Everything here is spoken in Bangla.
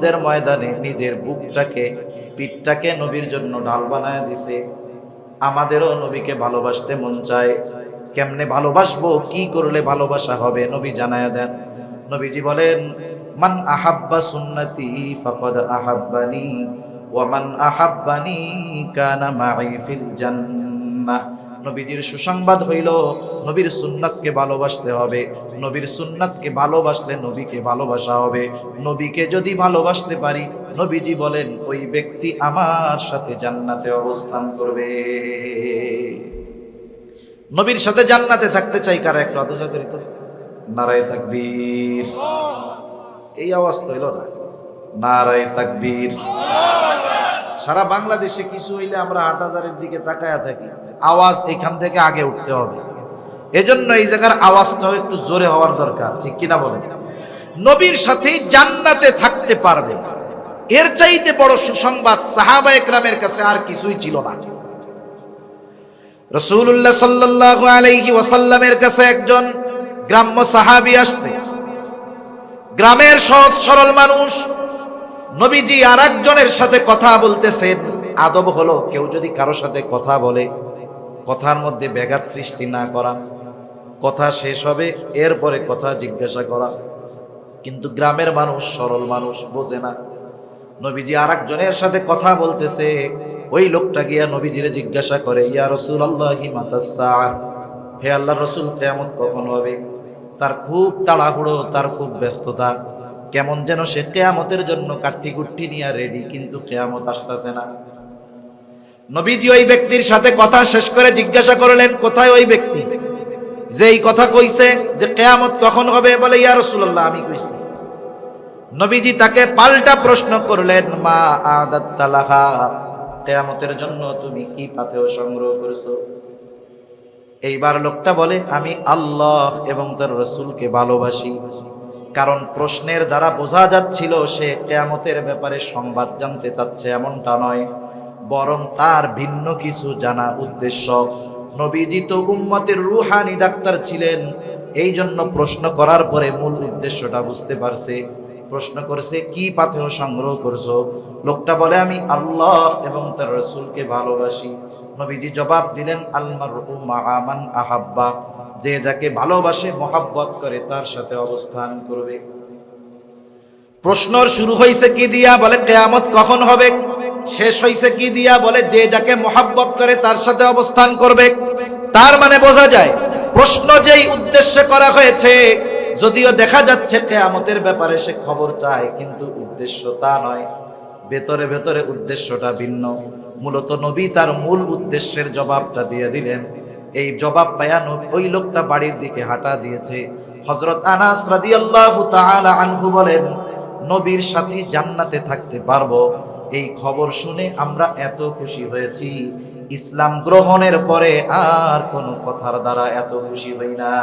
উহুদের ময়দানে নিজের বুকটাকে পিঠটাকে নবীর জন্য ঢাল বানায় দিছে। আমাদেরও নবীকে ভালোবাসতে মন চায়। কেমনে ভালোবাসবো, কি করলে ভালোবাসা হবে নবী জানায়া দেন। নবীজি বলেন, মান আহাব্বা সুন্নতি ফাকাদ আহাব্বানি ওয়া মান আহাব্বানি কানা মাই ফিল জান্নাহ। নবীজির সুসংবাদ হইল নবীর সুন্নাতকে ভালোবাসতে হবে। নবীর সুন্নাতকে ভালোবাসলে নবীকে ভালোবাসা হবে। নবীকে যদি ভালোবাসতে পারি, নবীজি বলেন ওই ব্যক্তি আমার সাথে জান্নাতে অবস্থান করবে। নবীর সাথে জান্নাতে থাকতে চাই কারা একটু আদর্শ করি তো? নারায়ে তাকবীর। এই আওয়াজ তো হইল না। নারায়ে তাকবীর। সারা বাংলাদেশে কিছু হইলে আমরা ৮,০০০-এর দিকে তাকায়া থাকি। আওয়াজ এখান থেকে আগে উঠতে হবে। এজন্য এই জায়গার আওয়াজটাও একটু জোরে হওয়ার দরকার, ঠিক কিনা বলেন? নবীর সাথে জান্নাতে থাকতে পারবে, এর চাইতে বড় সুসংবাদ সাহাবা একরামের কাছে আর কিছুই ছিল না। রাসূলুল্লাহ সাল্লাল্লাহু আলাইহি ওয়াসাল্লামের কাছে একজন গ্রাম্য সাহাবী আসছে। গ্রামের সহজ সরল মানুষ। নবীজি আর একজনের সাথে কথা বলতেছেন। আদব হলো কেউ যদি কারোর সাথে কথা বলে, কথার মধ্যে ব্যাঘাত সৃষ্টি না করা, কথা শেষ হবে এরপরে কথা জিজ্ঞাসা করা। কিন্তু গ্রামের মানুষ সরল মানুষ, বোঝে না। নবীজি আর একজনের সাথে কথা বলতেছে, ওই লোকটা গিয়া নবীজিরে জিজ্ঞাসা করে, ইয়া রাসূলুল্লাহি মাতাস সাআহ, হে আল্লাহর রাসূল কিয়ামত কখন হবে? তার খুব তাড়াহুড়ো, তার খুব ব্যস্ততা, কেমন যেন সে কিয়ামতের জন্য কাঠি কুঠি নিয়ে রেডি, কিন্তু কিয়ামত আসতেছে না। নবীজি ওই ব্যক্তির সাথে কথা শেষ করে জিজ্ঞাসা করলেন, কোথায় ওই ব্যক্তি যে এই কথা কইছে যে কিয়ামত কখন হবে? বলে, ইয়া রাসূলুল্লাহ আমি কইছি। নবীজি তাকে পাল্টা প্রশ্ন করলেন, মা আদাত্তা লাহা, কিয়ামতের জন্য তুমি কি পাথেয় সংগ্রহ করেছো? এইবার লোকটা বলে, আমি আল্লাহ এবং তার রাসূলকে ভালোবাসি। কারণ প্রশ্নের দ্বারা বোঝা যাচ্ছিল সে কিয়ামতের ব্যাপারে সংবাদ জানতে চাচ্ছে এমনটা নয়, বরং তার ভিন্ন কিছু জানা উদ্দেশ্য। নবীজি তো উম্মতের রুহানি ডাক্তার ছিলেন, এই জন্য প্রশ্ন করার পরে মূল উদ্দেশ্যটা বুঝতে পারছে। প্রশ্ন করেছে, কি পাথেয় সংগ্রহ করছো? লোকটা বলে, আমি আল্লাহ এবং তার রাসূলকে ভালোবাসি। নবীজি জবাব দিলেন, আল মারউ মাআ মান আহাব্বা, যে যাকে ভালোবাসে মহব্বত করে তার সাথে অবস্থান করবে। প্রশ্ন শুরু হইছে কি দিয়া? বলে কিয়ামত কখন হবে। শেষ হইছে কি দিয়া? বলে যে যাকে মহব্বত করে তার সাথে অবস্থান করবে। তার মানে বোঝা যায় প্রশ্ন যেই উদ্দেশ্যে করা হয়েছে, যদিও দেখা যাচ্ছে কিয়ামতের ব্যাপারে সে খবর চায়, কিন্তু উদ্দেশ্য তা নয়, ভেতরে ভেতরে উদ্দেশ্যটা ভিন্ন। মূলত নবী তার মূল উদ্দেশ্যের জবাবটা দিয়ে দিলেন। এই জবাব পায়া ওই লোকটা বাড়ির দিকে হাঁটা দিয়েছে। হযরত আনাস রাদিয়াল্লাহু তাআলা আনহু বলেন, নবীর সাথে জান্নাতে থাকতে পারবো এই খবর শুনে আমরা এত খুশি হয়েছি, ইসলাম গ্রহণের পরে আর কোনো কথার দ্বারা এত খুশি হই না।